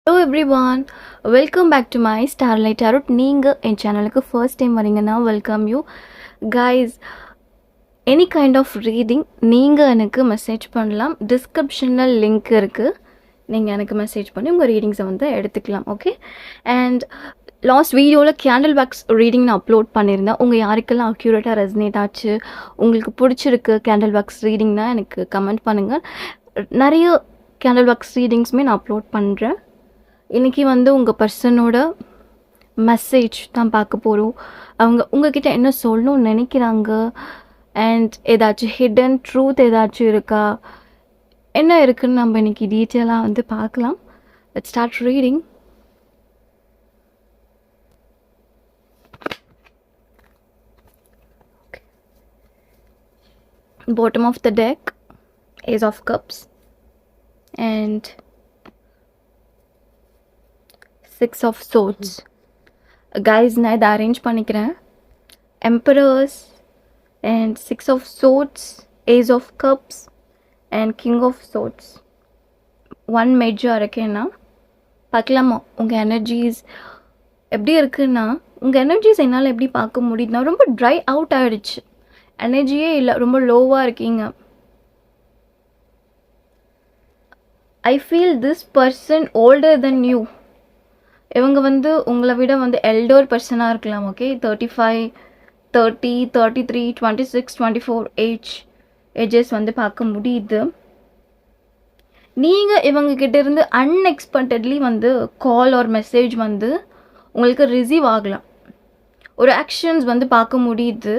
Hello everyone, welcome back to my Starlight Tarot. நீங்கள் என் சேனலுக்கு ஃபர்ஸ்ட் டைம் வரீங்கன்னா welcome you guys. Any kind of reading நீங்கள் எனக்கு மெசேஜ் பண்ணலாம். டிஸ்கிரிப்ஷனில் லிங்க் இருக்குது, நீங்கள் எனக்கு மெசேஜ் பண்ணி உங்கள் ரீடிங்ஸை வந்து எடுத்துக்கலாம். ஓகே. அண்ட் லாஸ்ட் வீடியோவில் கேண்டில் வேக்ஸ் ரீடிங் நான் அப்லோட் பண்ணியிருந்தேன். உங்கள் யாருக்கெல்லாம் அக்யூரேட்டாக ரெசனேட் ஆச்சு, உங்களுக்கு பிடிச்சிருக்கு கேண்டில் வேக்ஸ் ரீடிங்னா எனக்கு கமெண்ட் பண்ணுங்கள். நிறைய கேண்டில் வேக்ஸ் ரீடிங்ஸுமே நான் அப்லோட் பண்ணுறேன். இன்றைக்கி வந்து உங்கள் பர்சனோட மெசேஜ் தான் பார்க்க போகிறோம். அவங்க உங்ககிட்ட என்ன சொல்லணும்னு நினைக்கிறாங்க, அண்ட் ஏதாச்சும் ஹிடன் ட்ரூத் ஏதாச்சும் இருக்கா, என்ன இருக்குன்னு நம்ம இன்றைக்கி டீட்டெயிலாக வந்து பார்க்கலாம். Let's start reading. Bottom of the deck, Ace of Cups and Six of Swords. Guys, நான் இதை அரேஞ்ச் பண்ணிக்கிறேன். Emperors and Six of Swords, Ace of Cups and King of Swords. One major இருக்கேன்னா பார்க்கலாமா உங்கள் எனர்ஜிஸ் எப்படி இருக்குன்னா, உங்கள் energies என்னால் எப்படி பார்க்க முடியுதுன்னா, ரொம்ப ட்ரை அவுட் ஆகிடுச்சு, எனர்ஜியே இல்லை, ரொம்ப லோவாக இருக்கீங்க. I feel this person older then you. இவங்க வந்து உங்களை விட வந்து எல்டர் பர்சனாக இருக்கலாம். ஓகே, 35, 30, 33, 26, 24 ஏஜஸ் வந்து பார்க்க முடியுது. நீங்கள் இவங்கக்கிட்ட இருந்து அன்எக்ஸ்பெக்டட்லி வந்து கால் ஆர் மெசேஜ் வந்து உங்களுக்கு ரிசீவ் ஆகலாம். ஒரு ஆக்ஷன்ஸ் வந்து பார்க்க முடியுது.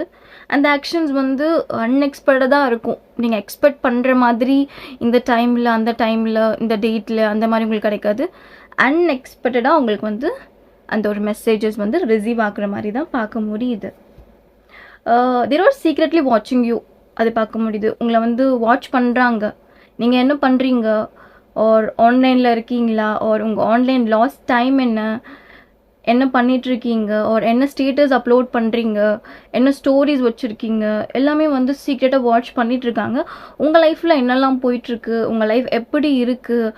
அந்த ஆக்ஷன்ஸ் வந்து அன்எக்ஸ்பெக்டடாக இருக்கும். நீங்கள் எக்ஸ்பெக்ட் பண்ணுற மாதிரி இந்த டைமில், அந்த டைமில், இந்த டேட்டில் அந்த மாதிரி உங்களுக்கு கிடைக்காது. அன்எக்ஸ்பெக்டடாக உங்களுக்கு வந்து அந்த ஒரு மெசேஜஸ் வந்து ரிசீவ் ஆகுற மாதிரி தான் பார்க்க முடியுது. தேர் ஆர் சீக்ரெட்லி வாட்சிங் யூ, அது பார்க்க முடியுது. உங்களை வந்து வாட்ச் பண்ணுறாங்க, நீங்கள் என்ன பண்ணுறீங்க, ஆர் ஆன்லைனில் இருக்கீங்களா, ஆர் உங்கள் ஆன்லைன் லாஸ்ட் டைம் என்ன பண்ணிகிட்ருக்கீங்க, ஆர் என்ன ஸ்டேட்டஸ் அப்லோட் பண்ணுறீங்க, என்ன ஸ்டோரிஸ் வச்சுருக்கீங்க, எல்லாமே வந்து சீக்ரெட்டாக வாட்ச் பண்ணிகிட்ருக்காங்க. உங்கள் லைஃப்பில் என்னெல்லாம் போயிட்டுருக்கு, உங்கள் லைஃப் எப்படி இருக்குது,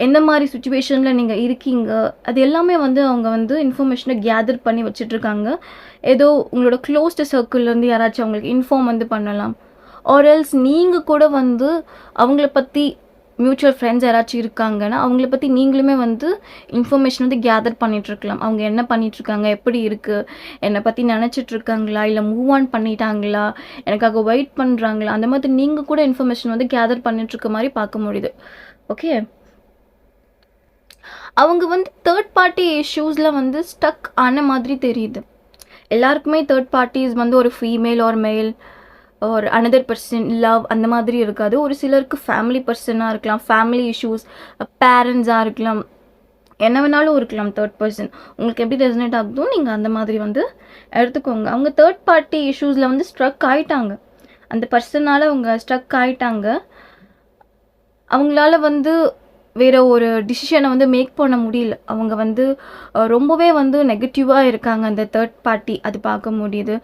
எந்த மாதிரி சுச்சுவேஷனில் நீங்கள் இருக்கீங்க, அது எல்லாமே வந்து அவங்க வந்து இன்ஃபர்மேஷனை கேதர் பண்ணி வச்சிட்ருக்காங்க. ஏதோ உங்களோட க்ளோஸ்டு சர்க்கிள்லேருந்து யாராச்சும் அவங்களுக்கு இன்ஃபார்ம் வந்து பண்ணலாம். ஆர் எல்ஸ் நீங்கள் கூட வந்து அவங்கள பற்றி மியூச்சுவல் ஃப்ரெண்ட்ஸ் யாராச்சும் இருக்காங்கன்னா அவங்கள பற்றி நீங்களுமே வந்து இன்ஃபர்மேஷன் வந்து கேதர் பண்ணிகிட்ருக்கலாம். அவங்க என்ன பண்ணிகிட்ருக்காங்க, எப்படி இருக்குது, என்னை பற்றி நினச்சிட்ருக்காங்களா, இல்லை மூவ் ஆன் பண்ணிட்டாங்களா, எனக்காக வெயிட் பண்ணுறாங்களா, அந்த மாதிரி நீங்கள் கூட இன்ஃபர்மேஷன் வந்து கேதர் பண்ணிகிட்ருக்க மாதிரி பார்க்க முடியுது. ஓகே, அவங்க வந்து தேர்ட் பார்ட்டி இஷ்யூஸில் வந்து ஸ்டக் ஆன மாதிரி தெரியுது. எல்லாருக்குமே தேர்ட் பார்ட்டிஸ் வந்து ஒரு ஃபீமேல் ஆர் மேல் ஒரு அனதர் பர்சன், லவ் அந்த மாதிரி இருக்காது. ஒரு சிலருக்கு ஃபேமிலி பர்சனாக இருக்கலாம், ஃபேமிலி இஷ்யூஸ், பேரண்ட்ஸாக இருக்கலாம், என்ன வேணாலும் இருக்கலாம். தேர்ட் பர்சன் உங்களுக்கு எப்படி ரெசனேட் ஆகுதோ நீங்கள் அந்த மாதிரி வந்து எடுத்துக்கோங்க. அவங்க தேர்ட் பார்ட்டி இஷ்யூஸில் வந்து ஸ்ட்ரக் ஆகிட்டாங்க. அந்த பர்சனால் அவங்க ஸ்ட்ரக் ஆகிட்டாங்க. அவங்களால வந்து வேறு ஒரு டிசிஷனை வந்து மேக் பண்ண முடியல. அவங்க வந்து ரொம்பவே வந்து நெகட்டிவாக இருக்காங்க அந்த தேர்ட் பார்ட்டி, அது பார்க்க முடியுது.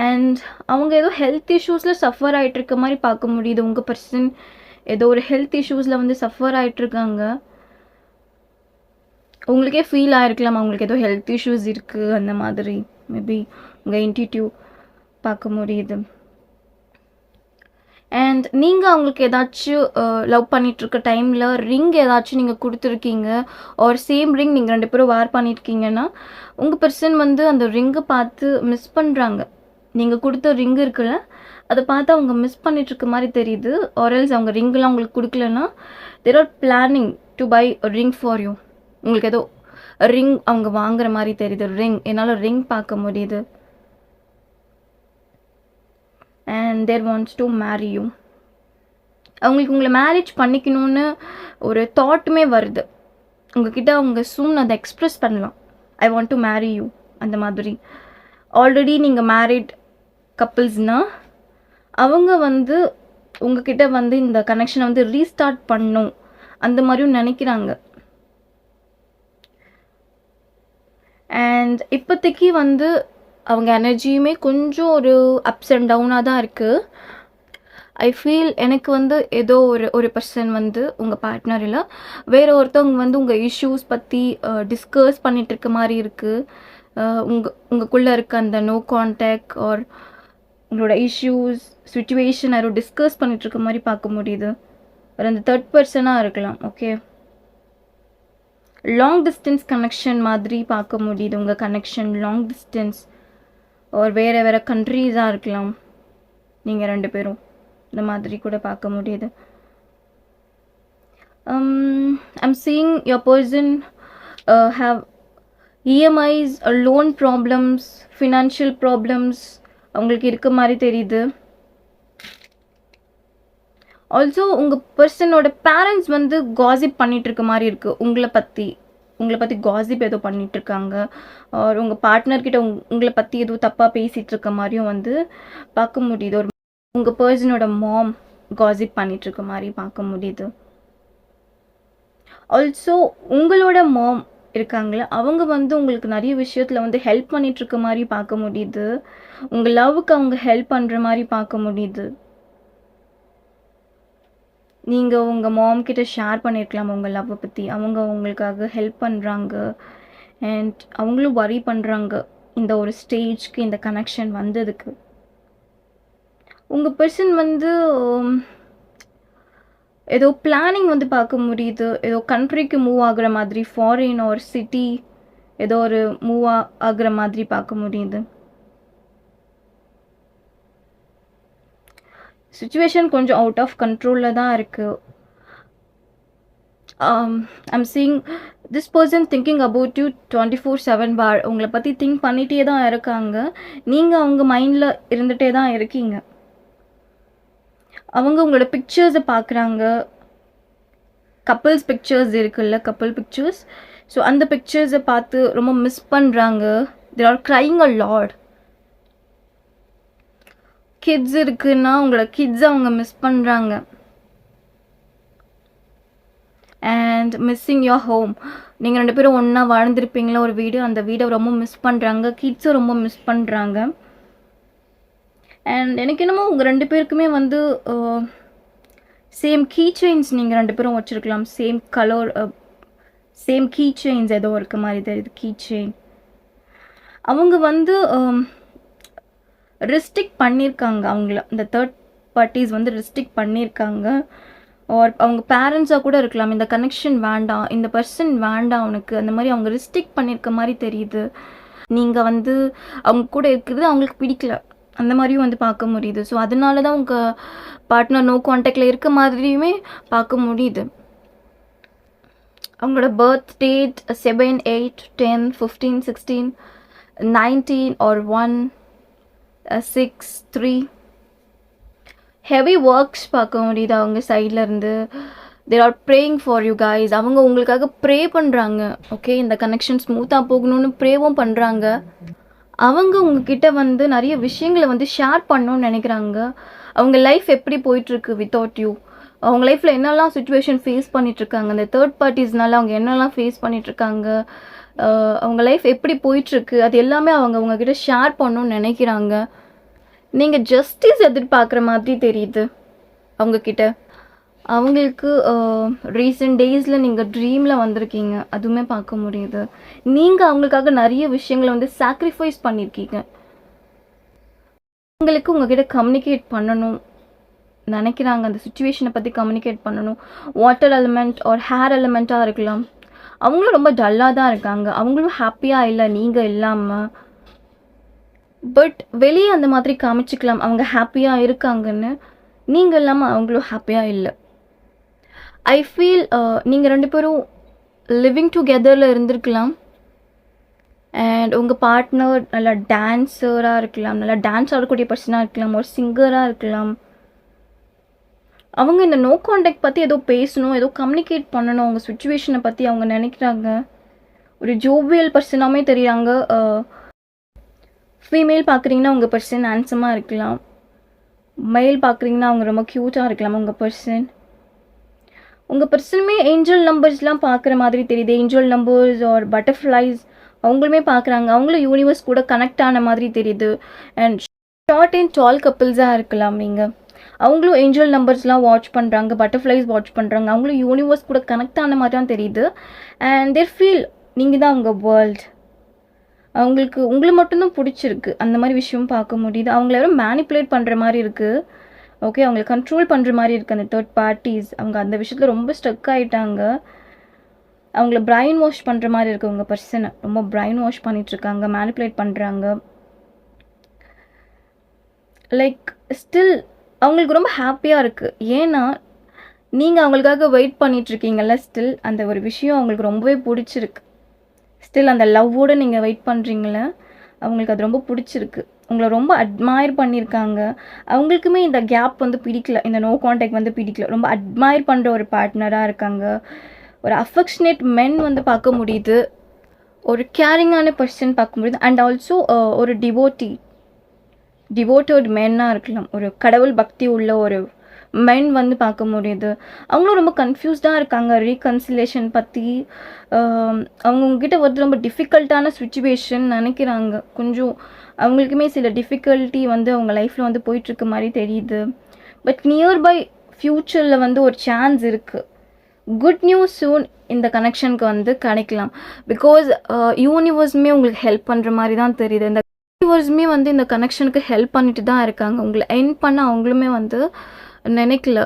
அண்ட் அவங்க ஏதோ ஹெல்த் இஷ்யூஸில் சஃபர் ஆகிட்டுருக்க மாதிரி பார்க்க முடியுது. உங்கள் பர்சன் ஏதோ ஒரு ஹெல்த் இஷ்யூஸில் வந்து சஃபர் ஆகிட்டுருக்காங்க. உங்களுக்கே ஃபீல் ஆகிருக்கலாம் அவங்களுக்கு ஏதோ ஹெல்த் இஷ்யூஸ் இருக்குது அந்த மாதிரி. மேபி உங்கள் இன்ட்யூட்டிவ் பார்க்க முடியுது. அண்ட் நீங்கள் அவங்களுக்கு ஏதாச்சும் லவ் பண்ணிகிட்ருக்க டைமில் ரிங் ஏதாச்சும் நீங்கள் கொடுத்துருக்கீங்க, ஒரு சேம் ரிங் நீங்கள் 2 பேரும் வேர் பண்ணியிருக்கீங்கன்னா உங்கள் பர்சன் வந்து அந்த ரிங்கை பார்த்து மிஸ் பண்ணுறாங்க. நீங்கள் கொடுத்த ரிங் இருக்குல்ல, அதை பார்த்து அவங்க மிஸ் பண்ணிகிட்ருக்க மாதிரி தெரியுது. ஆர்எல்ஸ் அவங்க ரிங்கெலாம் உங்களுக்கு கொடுக்கலன்னா they're are planning to buy ring for you. உங்களுக்கு ஏதோ ரிங் அவங்க வாங்குற மாதிரி தெரியுது. ரிங் என்னால் ரிங் பார்க்க முடியுது. And there wants to marry you. அவங்களுக்கு உங்களை மேரேஜ் பண்ணிக்கணும்னு ஒரு தாட்டுமே வருது. உங்ககிட்ட அவங்க சூன் அதை எக்ஸ்ப்ரெஸ் பண்ணலாம். I want to marry you அந்த மாதிரி. ஆல்ரெடி நீங்கள் மேரிட் கப்புள்ஸ்னால் அவங்க வந்து உங்ககிட்ட வந்து இந்த கனெக்ஷனை வந்து ரீஸ்டார்ட் பண்ணணும் அந்த மாதிரியும் நினைக்கிறாங்க. அண்ட் இப்போதைக்கு வந்து அவங்க எனர்ஜியுமே கொஞ்சம் ஒரு அப்ஸ் அண்ட் டவுனாக தான் இருக்குது. ஐ ஃபீல் எனக்கு வந்து ஏதோ ஒரு பர்சன் வந்து உங்கள் பார்ட்னர் இல்லை, வேறு ஒருத்தவங்க வந்து உங்கள் இஷ்யூஸ் பற்றி டிஸ்கஸ் பண்ணிட்டு இருக்க மாதிரி இருக்குது. உங்களுக்குள்ளே இருக்க அந்த நோ கான்டாக்ட் ஆர் உங்களோட இஷ்யூஸ் சுச்சுவேஷன் யாரோ டிஸ்கஸ் பண்ணிட்டு இருக்க மாதிரி பார்க்க முடியுது. ஒரு அந்த தேர்ட் பர்சனாக இருக்கலாம். ஓகே, லாங் டிஸ்டன்ஸ் கனெக்ஷன் மாதிரி பார்க்க முடியுது. உங்கள் கனெக்ஷன் லாங் டிஸ்டன்ஸ் ஒரு வேறு கண்ட்ரீஸாக இருக்கலாம். நீங்கள் 2 பேரும் இந்த மாதிரி கூட பார்க்க முடியுது. I'm seeing your person have EMIs, loan problems, financial problems அவங்களுக்கு இருக்க மாதிரி தெரியுது. ஆல்சோ உங்கள் பர்சனோட பேரண்ட்ஸ் வந்து காசிப் பண்ணிகிட்டு இருக்க மாதிரி இருக்குது. உங்களை பற்றி காசிப் ஏதோ பண்ணிகிட்ருக்காங்க. உங்கள் பார்ட்னர்கிட்ட உங்களை பற்றி ஏதோ தப்பாக பேசிகிட்டு இருக்க மாதிரியும் வந்து பார்க்க முடியுது. ஒரு உங்கள் பர்சனோட மாம் காசிப் பண்ணிகிட்ருக்க மாதிரி பார்க்க முடியுது. ஆல்சோ உங்களோட மாம் இருக்காங்களே, அவங்க வந்து உங்களுக்கு நிறைய விஷயத்தில் வந்து ஹெல்ப் பண்ணிகிட்ருக்க மாதிரி பார்க்க முடியுது. உங்கள் லவ்வுக்கு அவங்க ஹெல்ப் பண்ணுற மாதிரி பார்க்க முடியுது. நீங்கள் உங்கள் மாம் கிட்ட ஷேர் பண்ணியிருக்கலாம் உங்கள் லவ்வை பற்றி. அவங்க உங்களுக்காக ஹெல்ப் பண்ணுறாங்க அண்ட் அவங்களும் வரி பண்ணுறாங்க இந்த ஒரு ஸ்டேஜ்க்கு, இந்த கனெக்ஷன் வந்ததுக்கு. உங்கள் பர்சன் வந்து ஏதோ பிளானிங் வந்து பார்க்க முடியுது. ஏதோ கண்ட்ரிக்கு மூவ் ஆகுற மாதிரி, ஃபாரின் ஒரு சிட்டி ஏதோ ஒரு மூவ் ஆகுற மாதிரி பார்க்க முடியுது. சுச்சுவேஷன் கொஞ்சம் அவுட் ஆஃப் கண்ட்ரோலில் தான் இருக்குது. I'm seeing this person thinking about you 24/7 பார். உங்களை பற்றி திங்க் பண்ணிகிட்டே தான் இருக்காங்க. நீங்கள் அவங்க மைண்டில் இருந்துகிட்டே தான் இருக்கீங்க. அவங்க உங்களோட பிக்சர்ஸை பார்க்குறாங்க. கப்புள்ஸ் பிக்சர்ஸ் இருக்குல்ல, கப்புள் பிக்சர்ஸ். ஸோ அந்த பிக்சர்ஸை பார்த்து ரொம்ப மிஸ் பண்ணுறாங்க. There are crying a lot. Kids இருக்குன்னா உங்களோட கிட்ஸை அவங்க மிஸ் பண்ணுறாங்க. And missing your home. நீங்கள் 2 பேரும் ஒன்றா வாழ்ந்துருப்பீங்களா ஒரு வீடு, அந்த வீடை ரொம்ப மிஸ் பண்ணுறாங்க. கிட்ஸை ரொம்ப மிஸ் பண்ணுறாங்க. அண்ட் எனக்கு என்னமோ உங்கள் 2 பேருக்குமே வந்து சேம் கீ செயின்ஸ் நீங்கள் 2 பேரும் வச்சுருக்கலாம். Same colour, same key chains ஏதோ இருக்க மாதிரி தெரியுது. கீ செயின் அவங்க வந்து ரெஸ்ட்ரிக்ட் பண்ணியிருக்காங்க. அவங்கள இந்த தேர்ட் பார்ட்டிஸ் வந்து ரெஸ்ட்ரிக்ட் பண்ணியிருக்காங்க. ஆர் அவங்க பேரண்ட்ஸாக கூட இருக்கலாம். இந்த கனெக்ஷன் வேண்டாம், இந்த பர்சன் வேண்டாம் உனக்கு, அந்த மாதிரி அவங்க ரெஸ்ட்ரிக்ட் பண்ணியிருக்க மாதிரி தெரியுது. நீங்கள் வந்து அவங்க கூட இருக்கிறது அவங்களுக்கு பிடிக்கல, அந்த மாதிரியும் வந்து பார்க்க முடியுது. ஸோ அதனால தான் உங்கள் பார்ட்னர் நோ கான்டாக்டில் இருக்க மாதிரியுமே பார்க்க முடியுது. அவங்களோட birth date 7, 8, 10, 15, 16, 19 or 1, 6, 3. Heavy works பார்க்க முடியுது அவங்க சைட்லேருந்து. There are praying for you guys. அவங்க உங்களுக்காக ப்ரே பண்ணுறாங்க. ஓகே, இந்த கனெக்ஷன் ஸ்மூத்தாக போகணும்னு ப்ரேவும் பண்ணுறாங்க. அவங்க உங்ககிட்ட வந்து நிறைய விஷயங்களை வந்து ஷேர் பண்ணணும்னு நினைக்கிறாங்க. அவங்க லைஃப் எப்படி போயிட்டுருக்கு வித்தவுட் யூ, அவங்க லைஃப்பில் என்னெல்லாம் சுச்சுவேஷன் ஃபேஸ் பண்ணிகிட்ருக்காங்க, அந்த தேர்ட் பார்ட்டிஸ்னால அவங்க என்னெல்லாம் ஃபேஸ் பண்ணிகிட்ருக்காங்க, அவங்க லைஃப் எப்படி போயிட்டுருக்கு, அது எல்லாமே அவங்க உங்ககிட்ட ஷேர் பண்ணணும்னு நினைக்கிறாங்க. நீங்கள் ஜஸ்டிஸ் எதிர்பார்க்குற மாதிரி தெரியுது அவங்கக்கிட்ட. அவங்களுக்கு ரீசெண்ட் டேஸில் நீங்கள் ட்ரீமில் வந்திருக்கீங்க, அதுவுமே பார்க்க முடியுது. நீங்கள் அவங்களுக்காக நிறைய விஷயங்களை வந்து சாக்ரிஃபைஸ் பண்ணியிருக்கீங்க. அவங்களுக்கு உங்ககிட்ட கம்யூனிகேட் பண்ணணும் நினைக்கிறாங்க, அந்த சுச்சுவேஷனை பற்றி கம்யூனிகேட் பண்ணணும். வாட்டர் எலிமெண்ட் ஆர் ஹேர் எலிமெண்ட்டாக இருக்கலாம். அவங்களும் ரொம்ப டல்லாக தான் இருக்காங்க, அவங்களும் ஹாப்பியாக இல்லை நீங்கள் இல்லாமல். பட் வெளியே அந்த மாதிரி காமிச்சிக்கலாம் அவங்க ஹாப்பியாக இருக்காங்கன்னு. நீங்கள் இல்லாமல் அவங்களும் ஹாப்பியாக இல்லை. ஐ ஃபீல் நீங்கள் 2 பேரும் லிவிங் டுகெதரில் இருந்திருக்கலாம். அண்ட் உங்கள் பார்ட்னர் நல்லா டான்ஸராக இருக்கலாம், நல்லா டான்ஸ் ஆடக்கூடிய பர்சனாக இருக்கலாம், ஒரு சிங்கராக இருக்கலாம். அவங்க இந்த நோ கான்டாக்ட் பற்றி ஏதோ பேசணும், ஏதோ கம்யூனிகேட் பண்ணணும், அவங்க சுச்சுவேஷனை பற்றி அவங்க நினைக்கிறாங்க. ஒரு ஜோவியல் பர்சனாகவே தெரியுறாங்க. ஃபீமேல் பார்க்குறீங்கன்னா உங்கள் பர்சன் ஹேண்ட்ஸமாக இருக்கலாம், மேல் பார்க்குறீங்கன்னா அவங்க ரொம்ப க்யூட்டாக இருக்கலாம். உங்கள் பர்சனுமே ஏஞ்சல் நம்பர்ஸ்லாம் பார்க்குற மாதிரி தெரியுது. ஏஞ்சல் நம்பர்ஸ் ஆர் பட்டர்ஃப்ளைஸ் அவங்களுமே பார்க்குறாங்க. அவங்களும் யூனிவர்ஸ் கூட கனெக்ட் ஆன மாதிரி தெரியுது. அண்ட் ஷார்ட் அண்ட் டால் கப்பிள்ஸாக இருக்கலாம் நீங்கள். அவங்களும் ஏஞ்சல் நம்பர்ஸ்லாம் வாட்ச் பண்ணுறாங்க, பட்டர்ஃப்ளைஸ் வாட்ச் பண்ணுறாங்க, அவங்களும் யூனிவர்ஸ் கூட கனெக்ட் ஆன மாதிரி தான் தெரியுது. அண்ட் தேர் ஃபீல் நீங்கள் தான் அவங்க வேர்ல்ட், அவங்களுக்கு உங்களை மட்டும்தான் பிடிச்சிருக்கு, அந்த மாதிரி விஷயம் பார்க்க முடியுது. அவங்கள யாரும் மேனிப்புலேட் பண்ணுற மாதிரி இருக்குது. ஓகே, அவங்களை கண்ட்ரோல் பண்ணுற மாதிரி இருக்குது அந்த தேர்ட் பார்ட்டிஸ். அவங்க அந்த விஷயத்தில் ரொம்ப ஸ்டக் ஆகிட்டாங்க. அவங்கள பிரைன் வாஷ் பண்ணுற மாதிரி இருக்குது. உங்கள் பர்சனை ரொம்ப பிரைன் வாஷ் பண்ணிகிட்ருக்காங்க, மேனிப்புலேட் பண்ணுறாங்க. லைக் ஸ்டில் அவங்களுக்கு ரொம்ப ஹாப்பியாக இருக்குது. ஏன்னா நீங்கள் அவங்களுக்காக வெயிட் பண்ணிகிட்ருக்கீங்கல்ல, ஸ்டில் அந்த ஒரு விஷயம் அவங்களுக்கு ரொம்பவே பிடிச்சிருக்கு. ஸ்டில் அந்த லவ்வோடு நீங்கள் வெயிட் பண்ணுறீங்கள, அவங்களுக்கு அது ரொம்ப பிடிச்சிருக்கு. உங்களை ரொம்ப அட்மையர் பண்ணியிருக்காங்க. அவங்களுக்குமே இந்த கேப் வந்து பிடிக்கல, இந்த நோ கான்டாக்ட் வந்து பிடிக்கல. ரொம்ப அட்மையர் பண்ணுற ஒரு பார்ட்னராக இருக்காங்க. ஒரு அஃபெக்ஷனேட் மென் வந்து பார்க்க முடியுது, ஒரு கேரிங்கான பர்சன் பார்க்க முடியுது. அண்ட் ஆல்சோ ஒரு டிவோட்டட் மென்னாக இருக்கலாம், ஒரு கடவுள் பக்தி உள்ள ஒரு மென் வந்து பார்க்க முடியுது. அவங்களும் ரொம்ப கன்ஃபியூஸ்டாக இருக்காங்க ரீகன்சிலேஷன் பற்றி. அவங்கக்கிட்ட வந்து ரொம்ப டிஃபிகல்ட்டான சுச்சுவேஷன் நினைக்கிறாங்க. கொஞ்சம் அவங்களுக்குமே சில டிஃபிகல்ட்டி வந்து அவங்க லைஃப்பில் வந்து போயிட்டுருக்க மாதிரி தெரியுது. பட் நியர்பை ஃப்யூச்சரில் வந்து ஒரு சான்ஸ் இருக்குது. குட் நியூஸ் சூன் இந்த கனெக்ஷனுக்கு வந்து கிடைக்கலாம். பிகாஸ் யூனிவர்ஸுமே உங்களுக்கு ஹெல்ப் பண்ணுற மாதிரி தான் தெரியுது. இந்த யூனிவர்ஸுமே வந்து இந்த கனெக்ஷனுக்கு ஹெல்ப் பண்ணிட்டு தான் இருக்காங்க. உங்களை எண்ட் பண்ண அவங்களுமே வந்து நினைக்கல.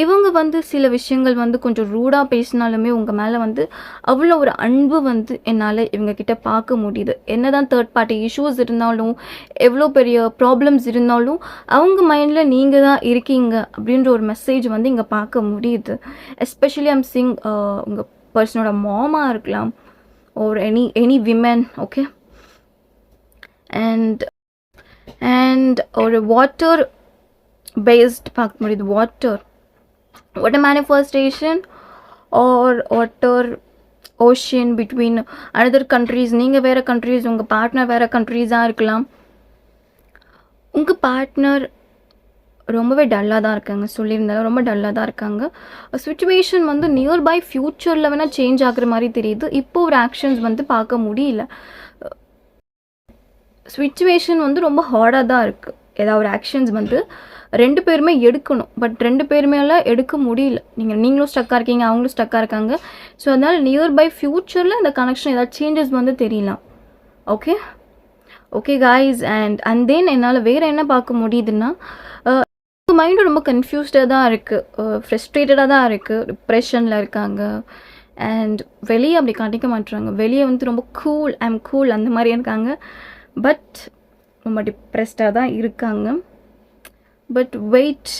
இவங்க வந்து சில விஷயங்கள் வந்து கொஞ்சம் ரூடாக பேசினாலுமே உங்கள் மேலே வந்து அவ்வளோ ஒரு அன்பு வந்து என்னால் இவங்கக்கிட்ட பார்க்க முடியுது. என்ன தான் தேர்ட் பார்ட்டி இஷ்யூஸ் இருந்தாலும், எவ்வளோ பெரிய ப்ராப்ளம்ஸ் இருந்தாலும் அவங்க மைண்டில் நீங்கள் தான் இருக்கீங்க அப்படின்ற ஒரு மெசேஜ் வந்து இங்கே பார்க்க முடியுது. எஸ்பெஷலி ஐம் சிங் உங்கள் பர்சனோட மாமாக இருக்கலாம், ஒரு எனி விமென். ஓகே, அண்ட் ஒரு வாட்டர் பேஸ்ட் பார்க்க முடியுது. Water manifestation or water ocean between another countries. நீங்கள் வேறு கண்ட்ரீஸ், உங்கள் பார்ட்னர் வேறு கண்ட்ரீஸாக இருக்கலாம். உங்கள் பார்ட்னர் ரொம்பவே டல்லாக தான் இருக்காங்க, சொல்லியிருந்தாலும் ரொம்ப டல்லாக தான் இருக்காங்க. சுச்சுவேஷன் வந்து நியர்பை ஃப்யூச்சரில் வேணால் சேஞ்ச் ஆகுற மாதிரி தெரியுது. இப்போ ஒரு ஆக்ஷன்ஸ் வந்து பார்க்க முடியல. சுச்சுவேஷன் வந்து ரொம்ப ஹார்டாக தான் இருக்குது. ஏதாவது ஒரு ஆக்ஷன்ஸ் வந்து ரெண்டு பேருமே எடுக்கணும், பட் ரெண்டு பேருமேலாம் எடுக்க முடியல. நீங்களும் ஸ்டக்காக இருக்கீங்க, அவங்களும் ஸ்டக்காக இருக்காங்க. ஸோ அதனால் நியர்பை ஃப்யூச்சரில் இந்த கனெக்ஷன் ஏதாவது சேஞ்சஸ் வந்து தெரியலாம். ஓகே காய்ஸ், அண்ட் தென் என்னால் வேறு என்ன பார்க்க முடியுதுன்னா, மைண்டும் ரொம்ப கன்ஃபியூஸ்டாக தான் இருக்குது, ஃப்ரஸ்ட்ரேட்டடாக தான் இருக்குது, டிப்ரெஷனில் இருக்காங்க. அண்ட் வெளியே அப்படி காட்டிக்க மாட்டுறாங்க. வெளியே வந்து ரொம்ப ஐம் கூல் அந்த மாதிரி இருக்காங்க. பட் ரொம்ப டிப்ரெஸ்டாக தான் இருக்காங்க. பட் வெயிட்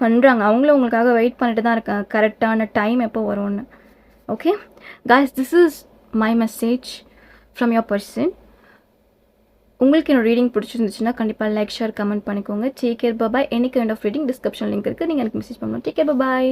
பண்ணுறாங்க, அவங்களும் உங்களுக்காக வெயிட் பண்ணிட்டு தான் இருக்காங்க, கரெக்டான டைம் எப்போ வரும்னு. Okay guys, this is my message from your person. உங்களுக்கு என்னோட ரீடிங் பிடிச்சிருந்துச்சுன்னா கண்டிப்பாக லைக், ஷேர், கமெண்ட் பண்ணிக்கோங்க. Take care, bye. Any kind of reading description link இருக்குது, நீங்கள் எனக்கு மெசேஜ் பண்ணணும். டேக் கேர், பாய்.